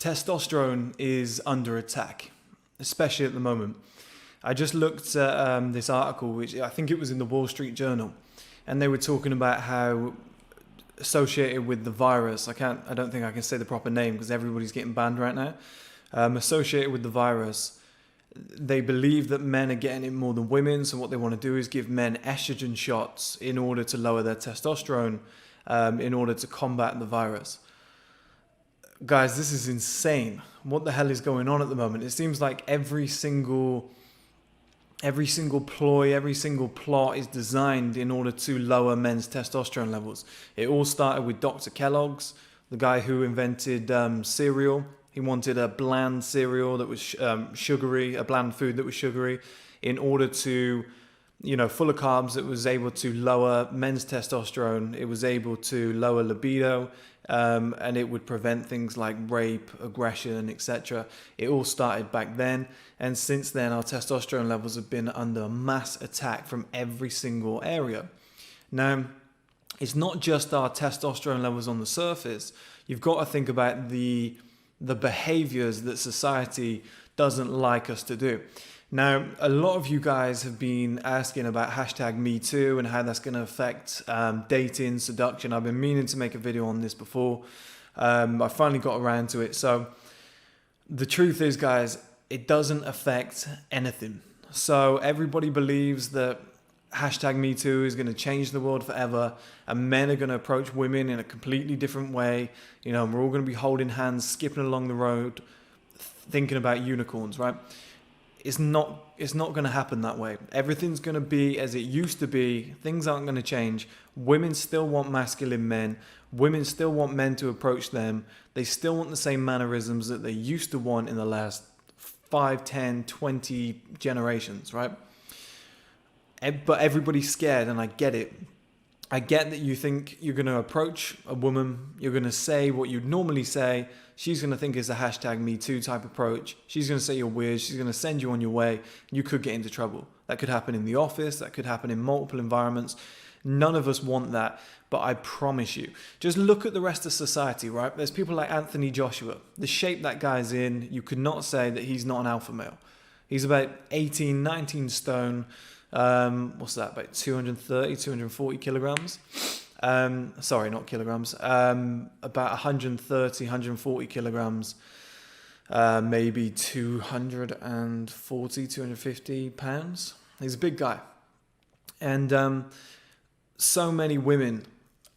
Testosterone is under attack, especially at the moment. I just looked at this article, which I think it was in the Wall Street Journal, and they were talking about how associated with the virus, I don't think I can say the proper name because everybody's getting banned right now. Associated with the virus, they believe that men are getting it more than women. So what they want to do is give men estrogen shots in order to lower their testosterone, in order to combat the virus. Guys, this is insane. What the hell is going on at the moment? It seems like every single ploy, every single plot is designed in order to lower men's testosterone levels. It all started with Dr. Kellogg's, the guy who invented cereal. He wanted a bland cereal that was sugary, a bland food that was sugary, in order to, full of carbs. It was able to lower men's testosterone. It was able to lower libido, and it would prevent things like rape, aggression, etc. It all started back then, and since then our testosterone levels have been under mass attack from every single area. Now, it's not just our testosterone levels on the surface. You've got to think about the behaviors that society doesn't like us to do. Now, a lot of you guys have been asking about hashtag metoo and how that's going to affect dating, seduction. I've been meaning to make a video on this before. I finally got around to it. So the truth is, guys, it doesn't affect anything. So everybody believes that hashtag metoo is going to change the world forever, and men are going to approach women in a completely different way. We're all going to be holding hands, skipping along the road, thinking about unicorns, right? It's not going to happen that way. Everything's going to be as it used to be. Things aren't going to change. Women still want masculine men. Women still want men to approach them. They still want the same mannerisms that they used to want in the last 5, 10, 20 generations, right? But everybody's scared, and I get it. I get that you think you're going to approach a woman, you're going to say what you'd normally say. She's going to think it's a hashtag Me Too type approach. She's going to say you're weird. She's going to send you on your way. You could get into trouble. That could happen in the office. That could happen in multiple environments. None of us want that, but I promise you, just look at the rest of society, right? There's people like Anthony Joshua. The shape that guy's in, you could not say that he's not an alpha male. He's about 18, 19 stone. What's that, about 230, 240 kilograms? Sorry, not kilograms. About 130, 140 kilograms, maybe 240, 250 pounds. He's a big guy. And so many women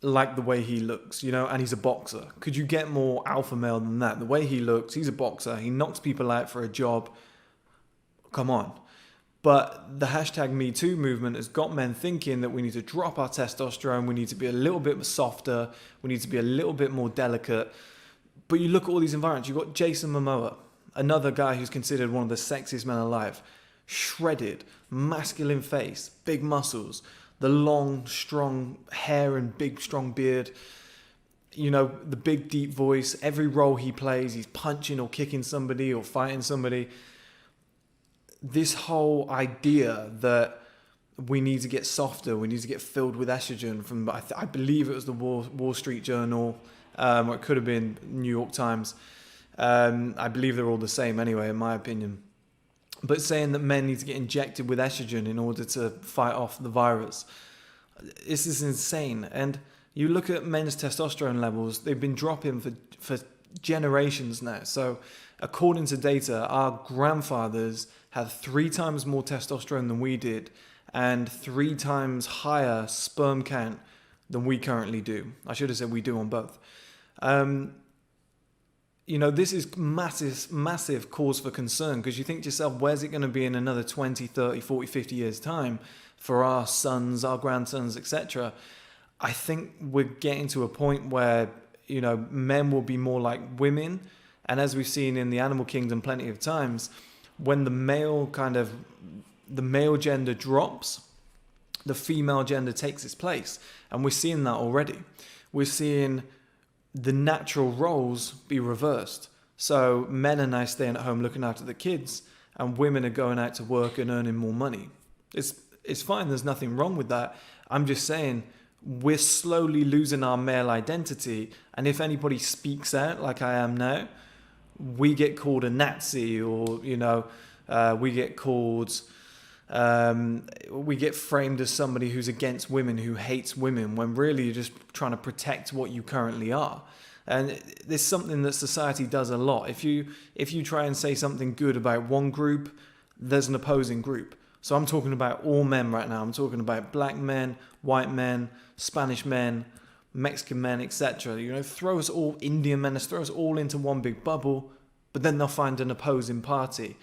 like the way he looks, and he's a boxer. Could you get more alpha male than that? The way he looks, he's a boxer. He knocks people out for a job. Come on. But the hashtag MeToo movement has got men thinking that we need to drop our testosterone, we need to be a little bit softer, we need to be a little bit more delicate. But you look at all these environments, you've got Jason Momoa, another guy who's considered one of the sexiest men alive. Shredded, masculine face, big muscles, the long, strong hair and big, strong beard. The big, deep voice. Every role he plays, he's punching or kicking somebody or fighting somebody. This whole idea that we need to get softer, we need to get filled with estrogen from, I believe it was the Wall Street Journal, or it could have been New York Times. I believe they're all the same anyway, in my opinion. But saying that men need to get injected with estrogen in order to fight off the virus. This is insane. And you look at men's testosterone levels, they've been dropping for generations now. So according to data, our grandfathers had 3 times more testosterone than we did and 3 times higher sperm count than we currently do. I should have said we do on both. This is massive cause for concern, because you think to yourself, where's it going to be in another 20, 30, 40, 50 years time for our sons, our grandsons, etc. I think we're getting to a point where, men will be more like women. And as we've seen in the animal kingdom plenty of times, when the male gender drops, the female gender takes its place. And we're seeing that already. We're seeing the natural roles be reversed. So men are now staying at home looking after the kids, and women are going out to work and earning more money. It's fine. There's nothing wrong with that. I'm just saying we're slowly losing our male identity. And if anybody speaks out like I am now, we get called a Nazi, or we get called, we get framed as somebody who's against women, who hates women, when really you're just trying to protect what you currently are. And there's something that society does a lot. If you try and say something good about one group, there's an opposing group. So I'm talking about all men right now. I'm talking about black men, white men, Spanish men, Mexican men, etc. Throw us all, Indian men, throw us all into one big bubble, but then they'll find an opposing party,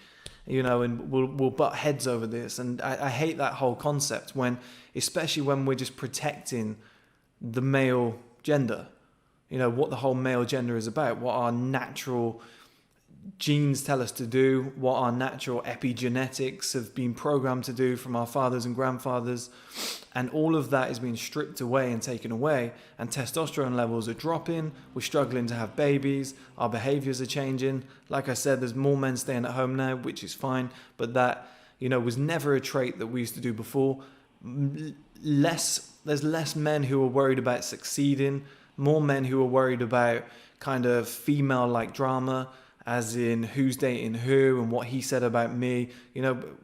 and we'll butt heads over this. And I hate that whole concept, especially when we're just protecting the male gender, what the whole male gender is about, what our natural genes tell us to do, what our natural epigenetics have been programmed to do from our fathers and grandfathers. And all of that is being stripped away and taken away, and testosterone levels are dropping. We're struggling to have babies. Our behaviors are changing. Like I said, there's more men staying at home now, which is fine, but that was never a trait that we used to do before. There's less men who are worried about succeeding, more men who are worried about kind of female-like drama, as in who's dating who and what he said about me.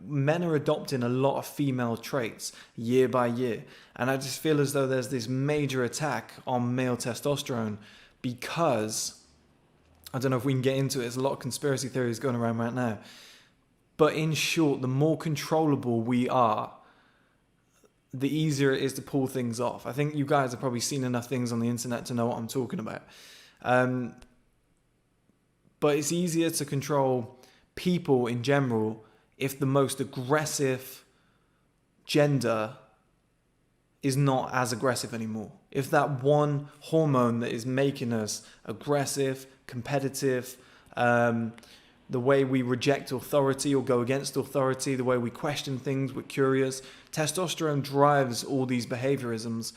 Men are adopting a lot of female traits year by year. And I just feel as though there's this major attack on male testosterone because, I don't know if we can get into it, there's a lot of conspiracy theories going around right now. But in short, the more controllable we are, the easier it is to pull things off. I think you guys have probably seen enough things on the internet to know what I'm talking about. But it's easier to control people in general if the most aggressive gender is not as aggressive anymore. If that one hormone that is making us aggressive, competitive, the way we reject authority or go against authority, the way we question things, we're curious. Testosterone drives all these behaviorisms.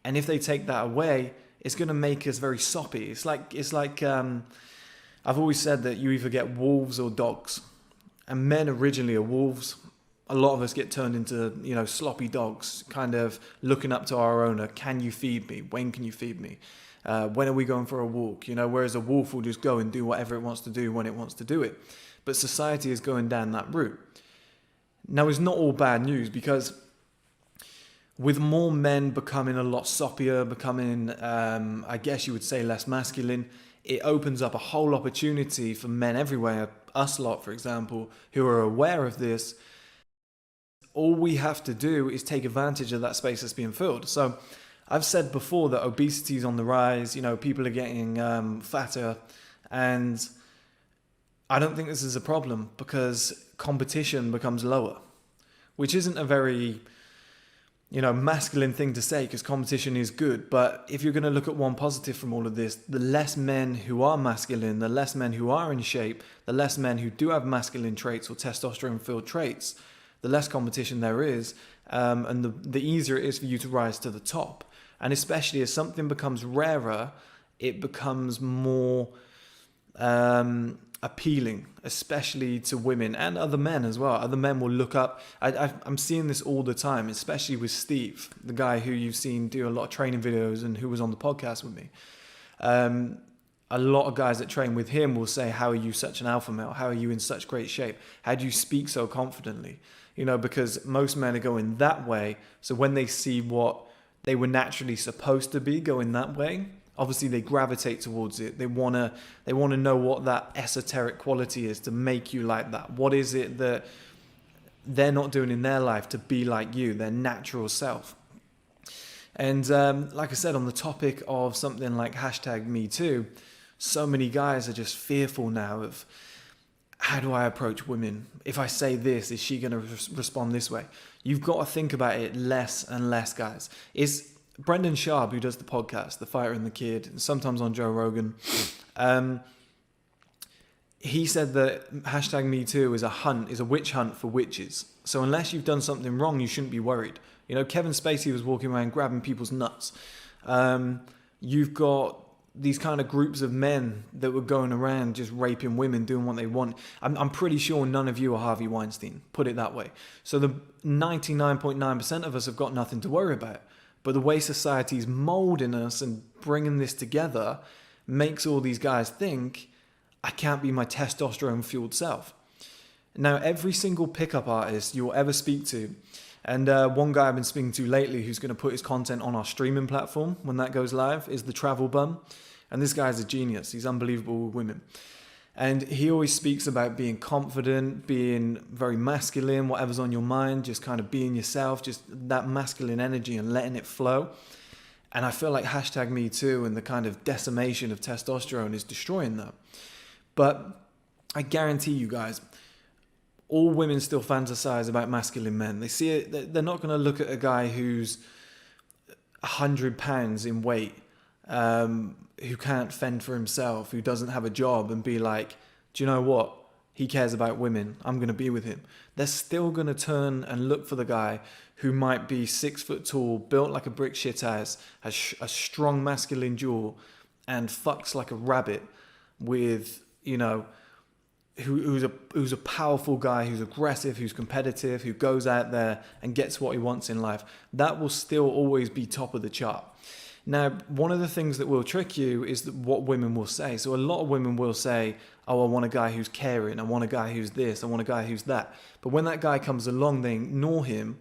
And if they take that away, it's going to make us very soppy. It's like I've always said that you either get wolves or dogs. And men originally are wolves. A lot of us get turned into, sloppy dogs, kind of looking up to our owner. Can you feed me? When can you feed me? When are we going for a walk? Whereas a wolf will just go and do whatever it wants to do when it wants to do it. But society is going down that route. Now, it's not all bad news, because with more men becoming a lot soppier, becoming, I guess you would say, less masculine, it opens up a whole opportunity for men everywhere, us lot, for example, who are aware of this. All we have to do is take advantage of that space that's being filled. So I've said before that obesity is on the rise, people are getting fatter, and I don't think this is a problem because competition becomes lower, which isn't a very masculine thing to say, because competition is good. But if you're going to look at one positive from all of this, the less men who are masculine, the less men who are in shape, the less men who do have masculine traits or testosterone-filled traits, the less competition there is, and the easier it is for you to rise to the top. And especially as something becomes rarer, it becomes more appealing, especially to women and other men as well. Other men will look up. I'm seeing this all the time, especially with Steve, the guy who you've seen do a lot of training videos and who was on the podcast with me. A lot of guys that train with him will say, how are you such an alpha male? How are you in such great shape? How do you speak so confidently? Because most men are going that way. So when they see what they were naturally supposed to be going that way, obviously they gravitate towards it. They want to know what that esoteric quality is to make you like that. What is it that they're not doing in their life to be like you, their natural self? And like I said, on the topic of something like #metoo, so many guys are just fearful now of, how do I approach women? If I say this, is she going to respond this way? You've got to think about it less and less, guys. It's Brendan Schaub, who does the podcast, The Fighter and the Kid, and sometimes on Joe Rogan. He said that #metoo is a witch hunt for witches. So unless you've done something wrong, you shouldn't be worried. Kevin Spacey was walking around grabbing people's nuts. You've got these kind of groups of men that were going around just raping women, doing what they want. I'm pretty sure none of you are Harvey Weinstein, put it that way. So the 99.9% of us have got nothing to worry about. But the way society is molding us and bringing this together makes all these guys think, I can't be my testosterone fueled self. Now, every single pickup artist you'll ever speak to, and one guy I've been speaking to lately who's going to put his content on our streaming platform when that goes live, is the Travel Bum. And this guy's a genius. He's unbelievable with women. And he always speaks about being confident, being very masculine, whatever's on your mind, just kind of being yourself, just that masculine energy and letting it flow. And I feel like hashtag #MeToo and the kind of decimation of testosterone is destroying that. But I guarantee you guys, all women still fantasize about masculine men. They see it, they're not going to look at a guy who's 100 pounds in weight, who can't fend for himself, who doesn't have a job, and be like, do you know what? He cares about women. I'm going to be with him. They're still going to turn and look for the guy who might be 6 foot tall, built like a brick shit house, has a strong masculine jaw, and fucks like a rabbit with, you know, who's a powerful guy, who's aggressive, who's competitive, who goes out there and gets what he wants in life. That will still always be top of the chart. Now, one of the things that will trick you is what women will say. So a lot of women will say, oh, I want a guy who's caring, I want a guy who's this, I want a guy who's that. But when that guy comes along, they ignore him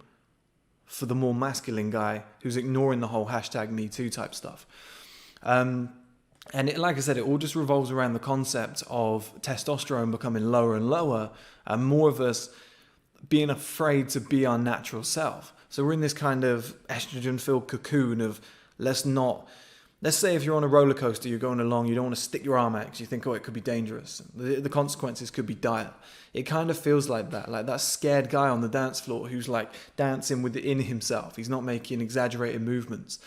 for the more masculine guy who's ignoring the whole hashtag #MeToo type stuff. And like I said, it all just revolves around the concept of testosterone becoming lower and lower, and more of us being afraid to be our natural self. So we're in this kind of estrogen-filled cocoon of, let's say if you're on a roller coaster, you're going along, you don't want to stick your arm out because you think, oh, it could be dangerous. The consequences could be dire. It kind of feels like that scared guy on the dance floor who's like dancing within himself. He's not making exaggerated movements.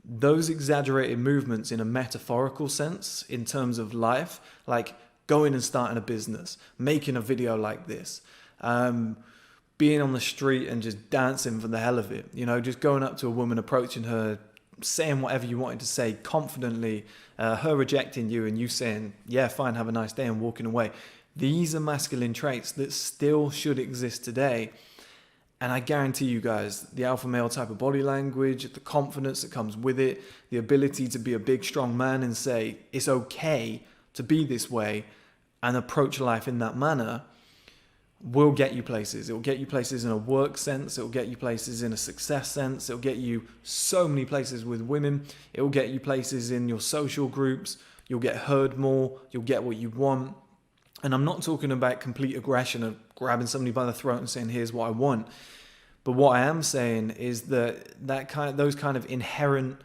Those exaggerated movements in a metaphorical sense, in terms of life, like going and starting a business, making a video like this, being on the street and just dancing for the hell of it, you know, just going up to a woman, approaching her, saying whatever you wanted to say confidently, her rejecting you and you saying, yeah, fine, have a nice day, and walking away. These are masculine traits that still should exist today. And I guarantee you guys, the alpha male type of body language, the confidence that comes with it, the ability to be a big, strong man and say, it's okay to be this way and approach life in that manner, will get you places. It will get you places in a work sense. It will get you places in a success sense. It will get you so many places with women. It will get you places in your social groups. You'll get heard more. You'll get what you want. And I'm not talking about complete aggression of grabbing somebody by the throat and saying, here's what I want. But what I am saying is that those kind of inherent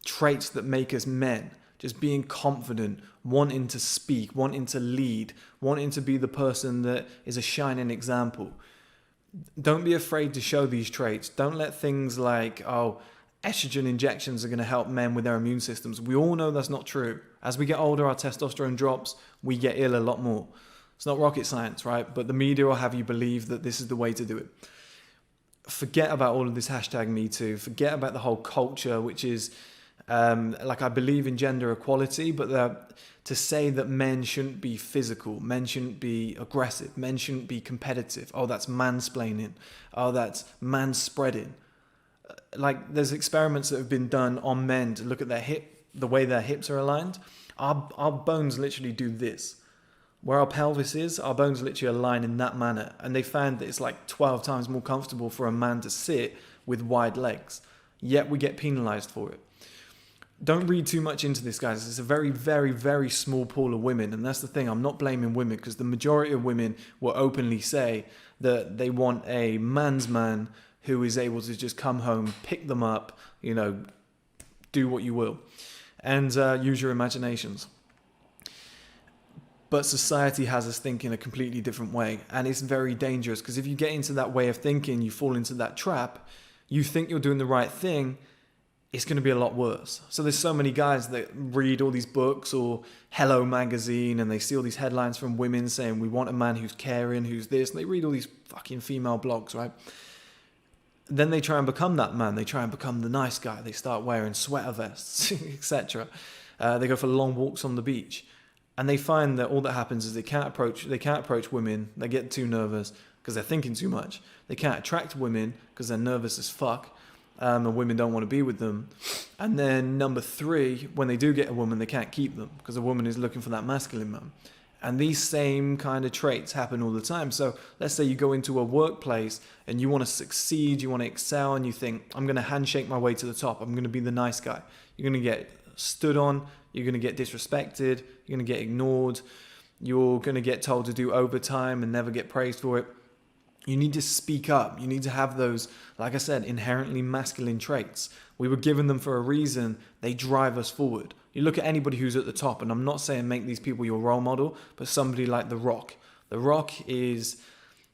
traits that make us men, just being confident, wanting to speak, wanting to lead, wanting to be the person that is a shining example. Don't be afraid to show these traits. Don't let things like, oh, estrogen injections are going to help men with their immune systems. We all know that's not true. As we get older, our testosterone drops, we get ill a lot more. It's not rocket science, right? But the media will have you believe that this is the way to do it. Forget about all of this hashtag #MeToo. Forget about the whole culture, which is, I believe in gender equality, but to say that men shouldn't be physical, men shouldn't be aggressive, men shouldn't be competitive. Oh, that's mansplaining. Oh, that's manspreading. Like, there's experiments that have been done on men to look at their the way their hips are aligned. Our bones literally do this. Where our pelvis is, our bones literally align in that manner. And they found that it's like 12 times more comfortable for a man to sit with wide legs. Yet we get penalized for it. Don't read too much into this, guys. It's a very, very, very small pool of women. And that's the thing. I'm not blaming women, because the majority of women will openly say that they want a man's man who is able to just come home, pick them up, you know, do what you will, and use your imaginations. But society has us thinking a completely different way, and it's very dangerous, because if you get into that way of thinking, you fall into that trap, you think you're doing the right thing, it's going to be a lot worse. So there's so many guys that read all these books or Hello magazine, and they see all these headlines from women saying, we want a man who's caring, who's this, and they read all these fucking female blogs, right? Then they try and become that man. They try and become the nice guy. They start wearing sweater vests, etc. They go for long walks on the beach. And they find that all that happens is they can't approach women. They get too nervous because they're thinking too much. They can't attract women because they're nervous as fuck. And women don't want to be with them. And then number 3, when they do get a woman, they can't keep them because a woman is looking for that masculine man. And these same kind of traits happen all the time. So let's say you go into a workplace and you want to succeed, you want to excel, and you think, I'm going to handshake my way to the top. I'm going to be the nice guy. You're going to get stood on. You're going to get disrespected. You're going to get ignored. You're going to get told to do overtime and never get praised for it. You need to speak up. You need to have those, like I said, inherently masculine traits. We were given them for a reason. They drive us forward. You look at anybody who's at the top, and I'm not saying make these people your role model, but somebody like The Rock. The Rock he's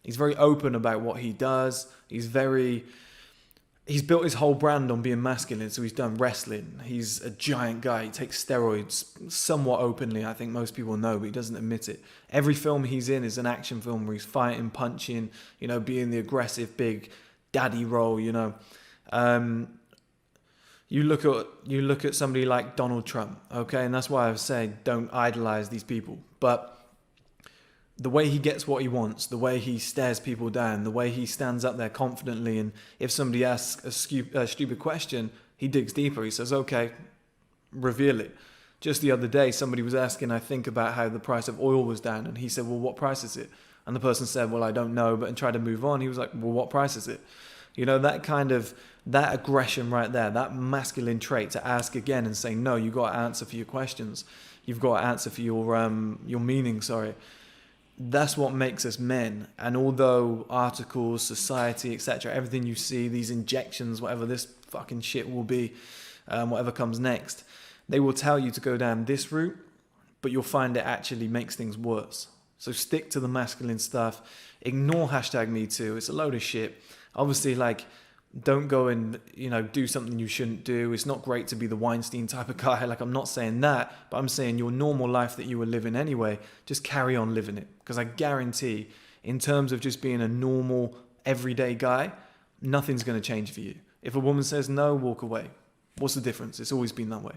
very open about what he does. He's built his whole brand on being masculine. So he's done wrestling. He's a giant guy. He takes steroids somewhat openly. I think most people know, but he doesn't admit it. Every film he's in is an action film where he's fighting, punching, being the aggressive big daddy role, You look at somebody like Donald Trump, okay? And that's why I was saying don't idolize these people. But the way he gets what he wants, the way he stares people down, the way he stands up there confidently, and if somebody asks a stupid question, he digs deeper. He says, okay, reveal it. Just the other day, somebody was asking, I think, about how the price of oil was down, and he said, well, what price is it? And the person said, well, I don't know, and tried to move on. He was like, well, what price is it? That aggression right there, that masculine trait to ask again and say, no, you've got to answer for your questions. You've got to answer for your meaning, That's what makes us men. And although articles, society, etc., everything you see, these injections, whatever this fucking shit will be, whatever comes next, they will tell you to go down this route, but you'll find it actually makes things worse. So stick to the masculine stuff. Ignore #MeToo. It's a load of shit. Obviously, don't go and, do something you shouldn't do. It's not great to be the Weinstein type of guy. I'm not saying that, but I'm saying your normal life that you were living anyway, just carry on living it. Because I guarantee, in terms of just being a normal, everyday guy, nothing's going to change for you. If a woman says no, walk away. What's the difference? It's always been that way.